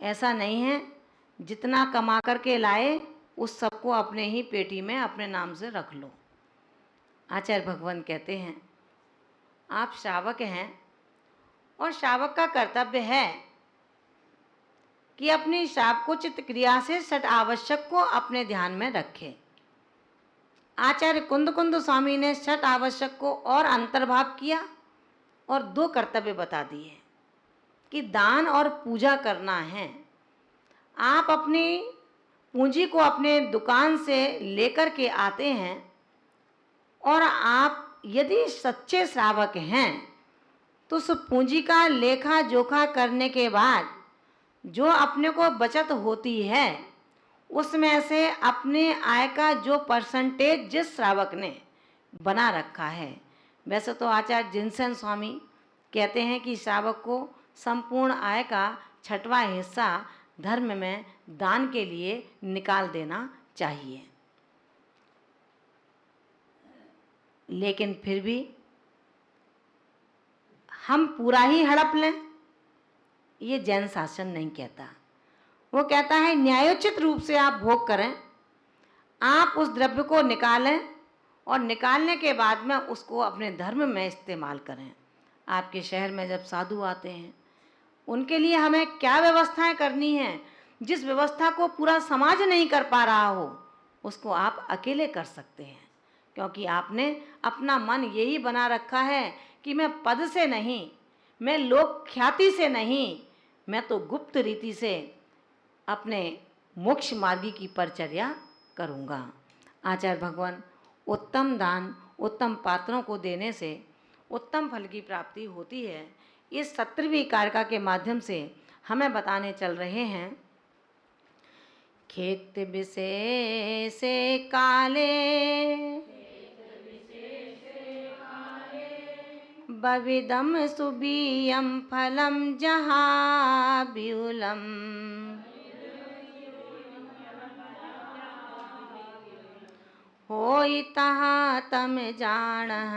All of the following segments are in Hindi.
ऐसा नहीं है, जितना कमा करके लाए उस सबको अपने ही पेटी में अपने नाम से रख लो। आचार्य भगवान कहते हैं, आप श्रावक हैं और श्रावक का कर्तव्य है कि अपनी श्रावकोचित क्रिया से षट आवश्यक को अपने ध्यान में रखे। आचार्य कुंद कुंद स्वामी ने षट आवश्यक को और अंतर्भाव किया और 2 कर्तव्य बता दिए कि दान और पूजा करना है। आप अपनी पूंजी को अपने दुकान से लेकर के आते हैं और आप यदि सच्चे श्रावक हैं तो उस पूंजी का लेखा जोखा करने के बाद जो अपने को बचत होती है उसमें से अपने आय का जो परसेंटेज जिस श्रावक ने बना रखा है, वैसे तो आचार्य जिनसेन स्वामी कहते हैं कि श्रावक को संपूर्ण आय का 6वां हिस्सा धर्म में दान के लिए निकाल देना चाहिए। लेकिन फिर भी हम पूरा ही हड़प लें, ये जैन शासन नहीं कहता। वो कहता है न्यायोचित रूप से आप भोग करें, आप उस द्रव्य को निकालें और निकालने के बाद में उसको अपने धर्म में इस्तेमाल करें। आपके शहर में जब साधु आते हैं उनके लिए हमें क्या व्यवस्थाएं करनी है, जिस व्यवस्था को पूरा समाज नहीं कर पा रहा हो उसको आप अकेले कर सकते हैं, क्योंकि आपने अपना मन यही बना रखा है कि मैं पद से नहीं, मैं लोक ख्याति से नहीं, मैं तो गुप्त रीति से अपने मोक्ष मार्गी की परिचर्या करूँगा। आचार्य भगवान उत्तम दान उत्तम पात्रों को देने से उत्तम फल की प्राप्ति होती है, इस 17वीं कारिका के माध्यम से हमें बताने चल रहे हैं। खेत विशेष काले बविदम सुबीयम फलम जहाँ ब्यूलम होई तहाँ तम जानह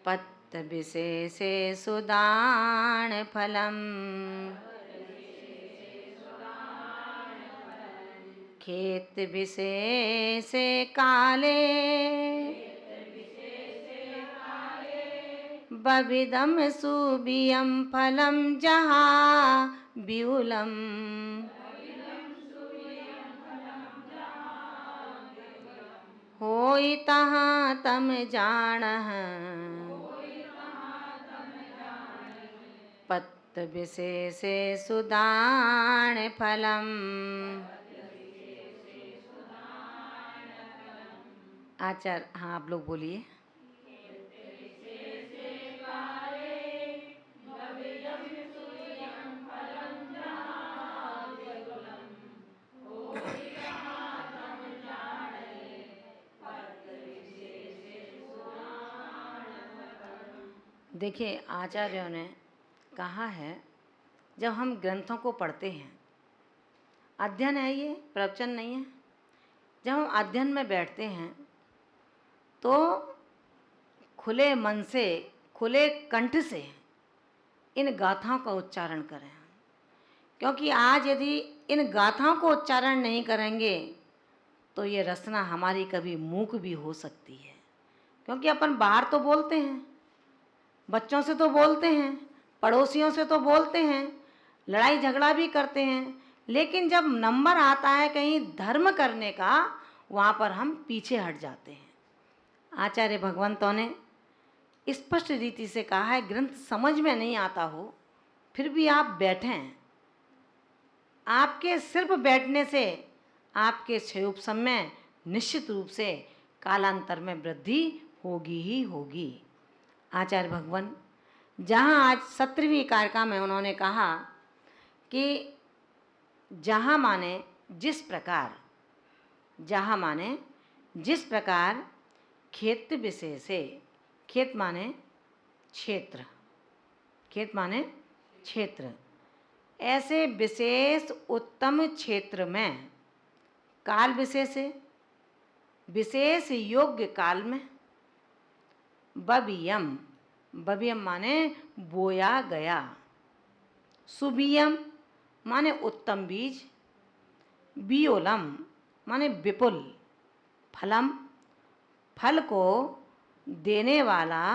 पत्त विशेष सुदान फलम खेत विशेष काले बविदम सुबियम फलम जहाँ ब्यूलम होई तहाँ तम जानह पत्त विशेष सुदान फलम। आचार्य, हाँ आप लोग बोलिए। देखिए, आचार्यों ने कहा है, जब हम ग्रंथों को पढ़ते हैं, अध्ययन है ये, प्रवचन नहीं है, जब हम अध्ययन में बैठते हैं तो खुले मन से खुले कंठ से इन गाथाओं का उच्चारण करें, क्योंकि आज यदि इन गाथाओं को उच्चारण नहीं करेंगे तो ये रचना हमारी कभी मूक भी हो सकती है। क्योंकि अपन बाहर तो बोलते हैं, बच्चों से तो बोलते हैं, पड़ोसियों से तो बोलते हैं, लड़ाई झगड़ा भी करते हैं, लेकिन जब नंबर आता है कहीं धर्म करने का, वहाँ पर हम पीछे हट जाते हैं। आचार्य भगवंतों ने स्पष्ट रीति से कहा है, ग्रंथ समझ में नहीं आता हो फिर भी आप बैठें, आपके सिर्फ बैठने से आपके क्षयोपशम में निश्चित रूप से कालांतर में वृद्धि होगी ही होगी। आचार्य भगवान जहाँ आज 17वीं कारिका में उन्होंने कहा कि जहाँ माने जिस प्रकार, जहाँ माने जिस प्रकार खेत विशेष से, खेत माने क्षेत्र, खेत माने क्षेत्र, ऐसे विशेष उत्तम क्षेत्र में काल विशेष से विशेष योग्य काल में बबियम, बबियम माने बोया गया, सुबियम माने उत्तम बीज, बियोलम माने विपुल, फलम फल को देने वाला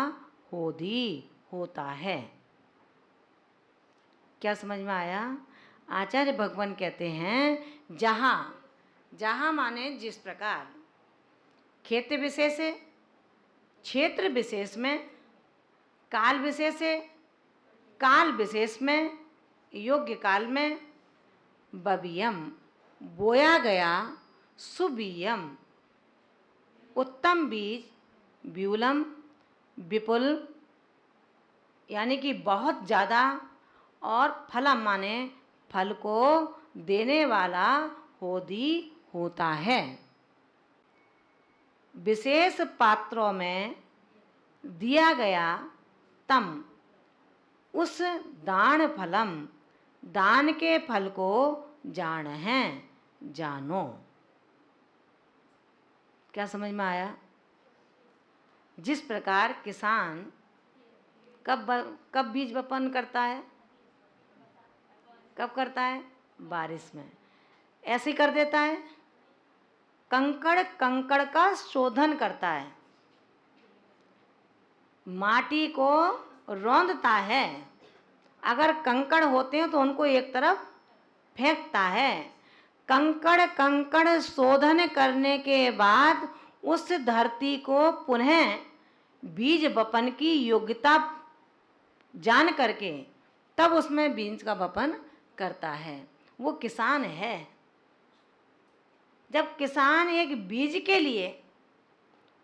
होदी होता है। क्या समझ में आया? आचार्य भगवान कहते हैं जहाँ, जहाँ माने जिस प्रकार, क्षेत्र विशेष है, क्षेत्र विशेष में, काल विशेष है, काल विशेष में, योग्य काल में, बबियम बोया गया, सुबियम उत्तम बीज, ब्यूलम विपुल यानी कि बहुत ज़्यादा, और फलम माने फल को देने वाला होदी होता है। विशेष पात्रों में दिया गया तम उस दान फलम, दान के फल को जान है, जानो। क्या समझ में आया? जिस प्रकार किसान कब बीज वपन करता है? कब करता है? बारिश में। ऐसे कर देता है, कंकड़ कंकड़ का शोधन करता है, माटी को रौंदता है, अगर कंकड़ होते हैं तो उनको एक तरफ फेंकता है। कंकड़ कंकड़ शोधन करने के बाद उस धरती को पुनः बीज वपन की योग्यता जान करके तब उसमें बीज का वपन करता है। वो किसान है। जब किसान एक बीज के लिए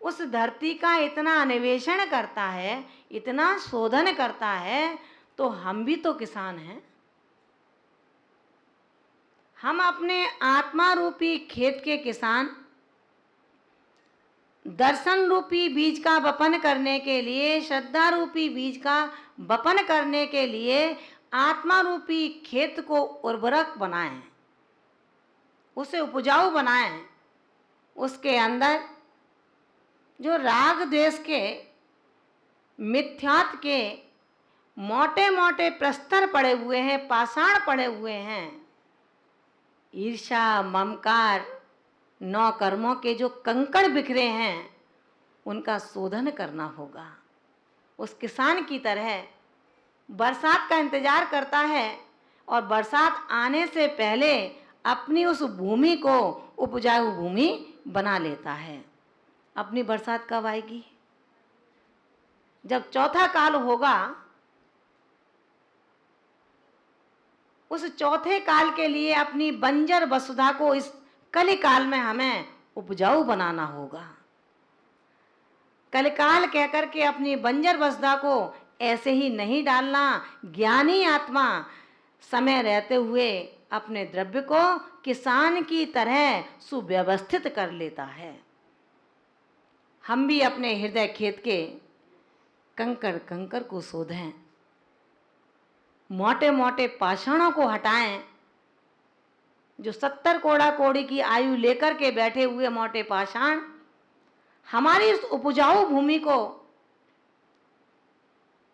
उस धरती का इतना अन्वेषण करता है, इतना शोधन करता है, तो हम भी तो किसान हैं। हम अपने आत्मा रूपी खेत के किसान, दर्शन रूपी बीज का वपन करने के लिए, श्रद्धा रूपी बीज का वपन करने के लिए आत्मा रूपी खेत को उर्वरक बनाएं, उसे उपजाऊ बनाएं। उसके अंदर जो राग द्वेष के, मिथ्यात्व के मोटे मोटे प्रस्तर पड़े हुए हैं, पाषाण पड़े हुए हैं, ईर्ष्या ममकार, 9 कर्मों के जो कंकड़ बिखरे हैं, उनका शोधन करना होगा। उस किसान की तरह बरसात का इंतजार करता है और बरसात आने से पहले अपनी उस भूमि को उपजाऊ भूमि बना लेता है। अपनी बरसात कब आएगी? जब चौथा काल होगा। उस चौथे काल के लिए अपनी बंजर वसुधा को इस कलिकाल में हमें उपजाऊ बनाना होगा। कलिकाल कहकर के अपनी बंजर वसुधा को ऐसे ही नहीं डालना। ज्ञानी आत्मा समय रहते हुए अपने द्रव्य को किसान की तरह सुव्यवस्थित कर लेता है। हम भी अपने हृदय खेत के कंकड़ कंकड़ को शोधें, मोटे मोटे पाषाणों को हटाएं। जो 70 कोड़ा कोड़ी की आयु लेकर के बैठे हुए मोटे पाषाण हमारी इस उपजाऊ भूमि को,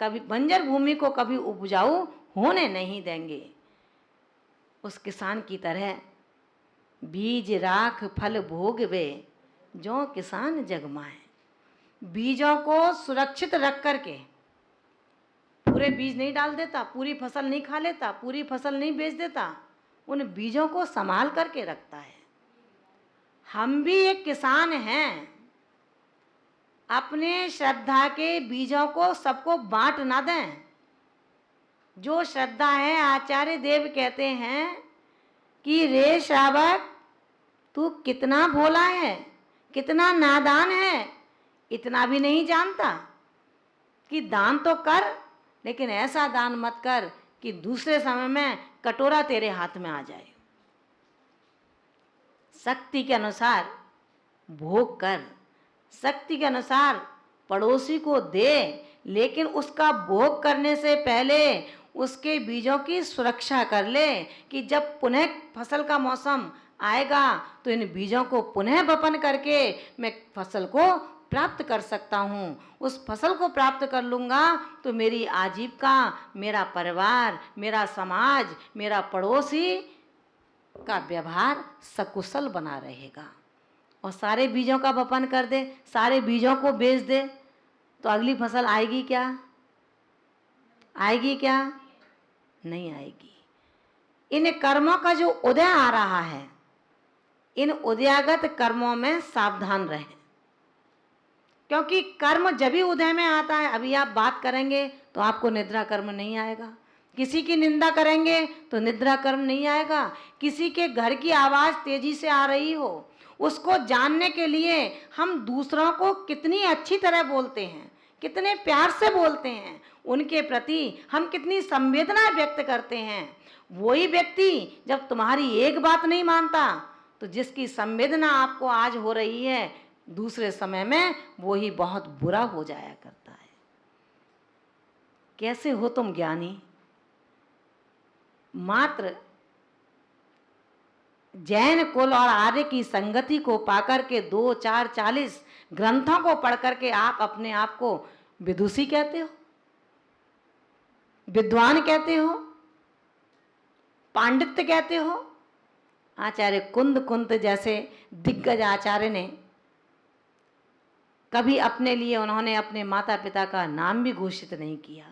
कभी बंजर भूमि को कभी उपजाऊ होने नहीं देंगे। उस किसान की तरह बीज राख फल भोग वे, जो किसान जगमाए। बीजों को सुरक्षित रख करके, पूरे बीज नहीं डाल देता, पूरी फसल नहीं खा लेता, पूरी फसल नहीं बेच देता, उन बीजों को संभाल करके रखता है। हम भी एक किसान हैं। अपने श्रद्धा के बीजों को सबको बांट ना दें। जो श्रद्धा है, आचार्य देव कहते हैं कि रे श्रावक, तू कितना भोला है, कितना नादान है, इतना भी नहीं जानता कि दान तो कर, लेकिन ऐसा दान मत कर कि दूसरे समय में कटोरा तेरे हाथ में आ जाए। शक्ति के अनुसार भोग कर, शक्ति के अनुसार पड़ोसी को दे, लेकिन उसका भोग करने से पहले उसके बीजों की सुरक्षा कर ले कि जब पुनः फसल का मौसम आएगा तो इन बीजों को पुनः वपन करके मैं फसल को प्राप्त कर सकता हूँ, उस फसल को प्राप्त कर लूँगा तो मेरी आजीविका, मेरा परिवार, मेरा समाज, मेरा पड़ोसी का व्यवहार सकुशल बना रहेगा। और सारे बीजों का वपन कर दे, सारे बीजों को बेच दे, तो अगली फसल आएगी क्या? आएगी क्या? नहीं आएगी। इन कर्मों का जो उदय आ रहा है, इन उदयागत कर्मों में सावधान रहें, क्योंकि कर्म जब भी उदय में आता है, अभी आप बात करेंगे तो आपको निद्रा कर्म नहीं आएगा, किसी की निंदा करेंगे तो निद्रा कर्म नहीं आएगा, किसी के घर की आवाज़ तेजी से आ रही हो, उसको जानने के लिए हम दूसरों को कितनी अच्छी तरह बोलते हैं, कितने प्यार से बोलते हैं, उनके प्रति हम कितनी संवेदना व्यक्त करते हैं। वही व्यक्ति जब तुम्हारी एक बात नहीं मानता, तो जिसकी संवेदना आपको आज हो रही है, दूसरे समय में वो ही बहुत बुरा हो जाया करता है। कैसे हो तुम ज्ञानी? मात्र जैन कुल और आर्य की संगति को पाकर के 2, 4, 40 ग्रंथों को पढ़कर के आप अपने आप को विदुषी कहते हो, विद्वान कहते हो, पांडित्य कहते हो। आचार्य कुंद जैसे दिग्गज आचार्य ने कभी अपने लिए, उन्होंने अपने माता पिता का नाम भी घोषित नहीं किया।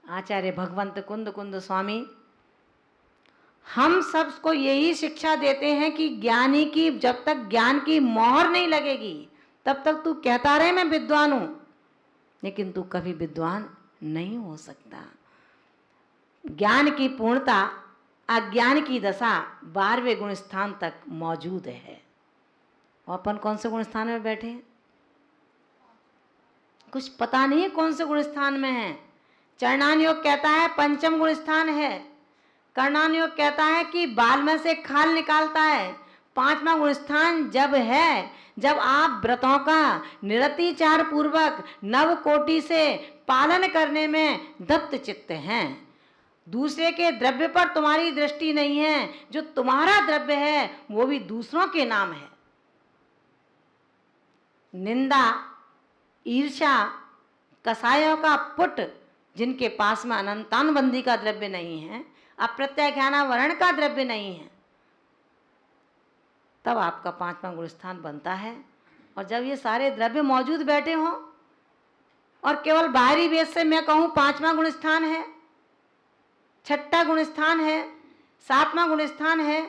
आचार्य भगवंत कुंद स्वामी हम सबको यही शिक्षा देते हैं कि ज्ञानी की जब तक ज्ञान की मोहर नहीं लगेगी तब तक तू कहता रहे मैं विद्वान हूं, लेकिन तू कभी विद्वान नहीं हो सकता। ज्ञान की पूर्णता अज्ञान की दशा 12वें गुण स्थान तक मौजूद है। और अपन कौन से गुण स्थान में बैठे हैं? कुछ पता नहीं कौन से गुण स्थान में है। चरणान योग कहता है 5वां गुण स्थान है, कर्णान योग कहता है कि बाल में से खाल निकालता है। 5वां गुण स्थान जब है जब आप व्रतों का निरतिचार पूर्वक नव कोटि से पालन करने में दत्त चित्त हैं, दूसरे के द्रव्य पर तुम्हारी दृष्टि नहीं है, जो तुम्हारा द्रव्य है वो भी दूसरों के नाम है। निंदा, ईर्ष्या, कसायों का पुट, जिनके पास में अनंतानुबंधी का द्रव्य नहीं है, अप्रत्याख्यानावरण का द्रव्य नहीं है, तब आपका 5वां गुण स्थान बनता है। और जब ये सारे द्रव्य मौजूद बैठे हों और केवल बाहरी वेद से मैं कहूँ 5वां गुण स्थान है, 6ठा गुण स्थान है, 7वां गुण स्थान है,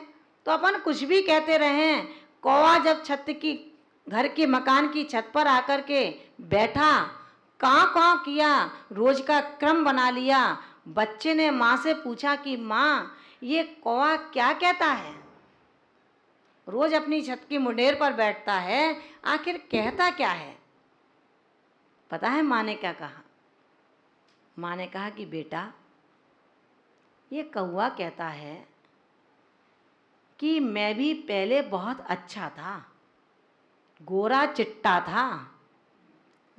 तो अपन कुछ भी कहते रहें। कौवा जब छत की, घर के मकान की छत पर आकर के बैठा, काँव काँव किया, रोज का क्रम बना लिया। बच्चे ने माँ से पूछा कि माँ ये कौवा क्या कहता है? रोज अपनी छत की मुंडेर पर बैठता है, आखिर कहता क्या है? पता है माँ ने क्या कहा? माँ ने कहा कि बेटा ये कौवा कहता है कि मैं भी पहले बहुत अच्छा था, गोरा चिट्टा था,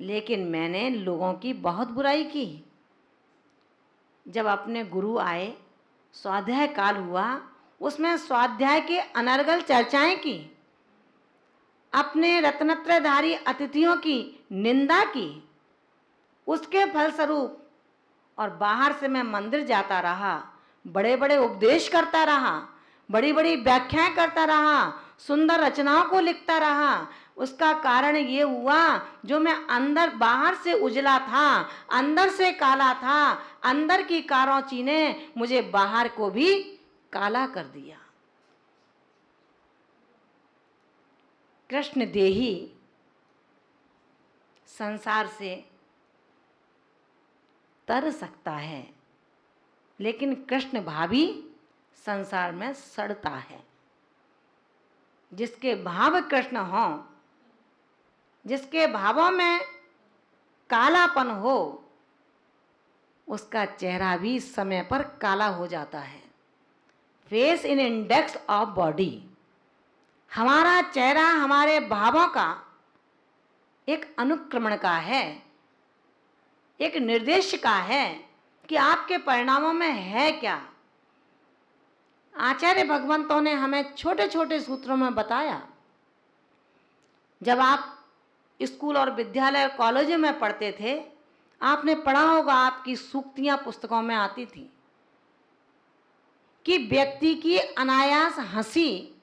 लेकिन मैंने लोगों की बहुत बुराई की। जब अपने गुरु आए, स्वाध्याय काल हुआ, उसमें स्वाध्याय के अनर्गल चर्चाएं की, अपने रत्नत्रयधारी अतिथियों की निंदा की। उसके फलस्वरूप और बाहर से मैं मंदिर जाता रहा, बड़े बड़े उपदेश करता रहा, बड़ी बड़ी व्याख्याएं करता रहा, सुंदर रचनाओं को लिखता रहा। उसका कारण ये हुआ, जो मैं अंदर बाहर से उजला था, अंदर से काला था, अंदर की कारोची ने मुझे बाहर को भी काला कर दिया। कृष्ण देही संसार से तर सकता है, लेकिन कृष्ण भावी संसार में सड़ता है। जिसके भाव कृष्ण हो, जिसके भावों में कालापन हो, उसका चेहरा भी समय पर काला हो जाता है। Face in index of body, हमारा चेहरा हमारे भावों का एक अनुक्रमण का है, एक निर्देश का है कि आपके परिणामों में है क्या। आचार्य भगवंतों ने हमें छोटे छोटे सूत्रों में बताया, जब आप स्कूल और विद्यालय कॉलेजों में पढ़ते थे, आपने पढ़ा होगा, आपकी सूक्तियां पुस्तकों में आती थी कि व्यक्ति की अनायास हंसी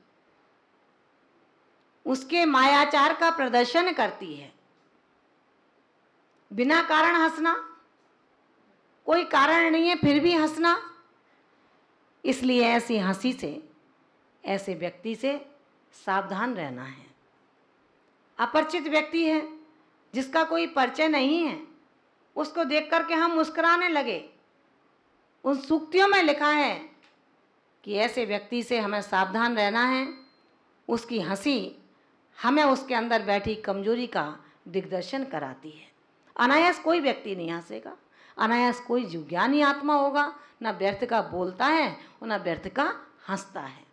उसके मायाचार का प्रदर्शन करती है। बिना कारण हंसना, कोई कारण नहीं है फिर भी हंसना, इसलिए ऐसी हंसी से, ऐसे व्यक्ति से सावधान रहना है। अपरिचित व्यक्ति है, जिसका कोई परिचय नहीं है, उसको देख करके हम मुस्कुराने लगे, उन सूक्तियों में लिखा है कि ऐसे व्यक्ति से हमें सावधान रहना है। उसकी हंसी हमें उसके अंदर बैठी कमजोरी का दिग्दर्शन कराती है। अनायास कोई व्यक्ति नहीं हंसेगा, अनायास कोई ज्ञानी आत्मा होगा, ना व्यर्थ का बोलता है और ना व्यर्थ का हंसता है।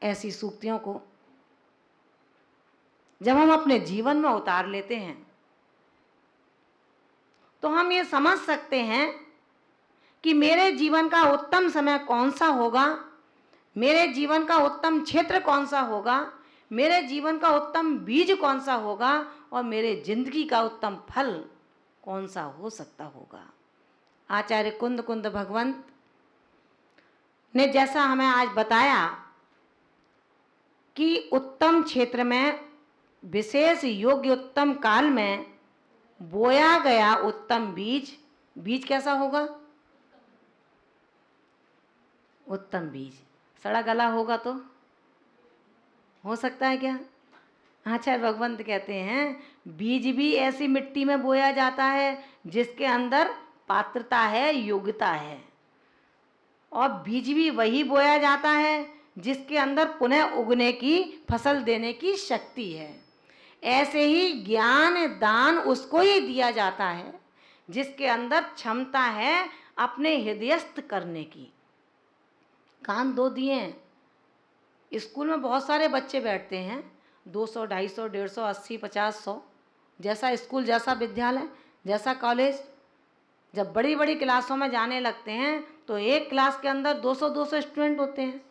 ऐसी सूक्तियों को जब हम अपने जीवन में उतार लेते हैं तो हम ये समझ सकते हैं कि मेरे जीवन का उत्तम समय कौन सा होगा, मेरे जीवन का उत्तम क्षेत्र कौन सा होगा, मेरे जीवन का उत्तम बीज कौन सा होगा और मेरे जिंदगी का उत्तम फल कौन सा हो सकता होगा। आचार्य कुंद कुंद भगवंत ने जैसा हमें आज बताया कि उत्तम क्षेत्र में विशेष योग्य उत्तम काल में बोया गया उत्तम बीज, बीज कैसा होगा? उत्तम बीज। सड़ा गला होगा तो हो सकता है क्या? आचार्य भगवंत कहते हैं बीज भी ऐसी मिट्टी में बोया जाता है जिसके अंदर पात्रता है, योग्यता है, और बीज भी वही बोया जाता है जिसके अंदर पुनः उगने की, फसल देने की शक्ति है। ऐसे ही ज्ञान दान उसको ही दिया जाता है जिसके अंदर क्षमता है अपने हृदयस्थ करने की। कान दो दिए हैं। स्कूल में बहुत सारे बच्चे बैठते हैं, 200, 250, 150, 80, 50, 100, जैसा स्कूल, जैसा विद्यालय, जैसा कॉलेज। जब बड़ी बड़ी क्लासों में जाने लगते हैं तो एक क्लास के अंदर 200 स्टूडेंट होते हैं,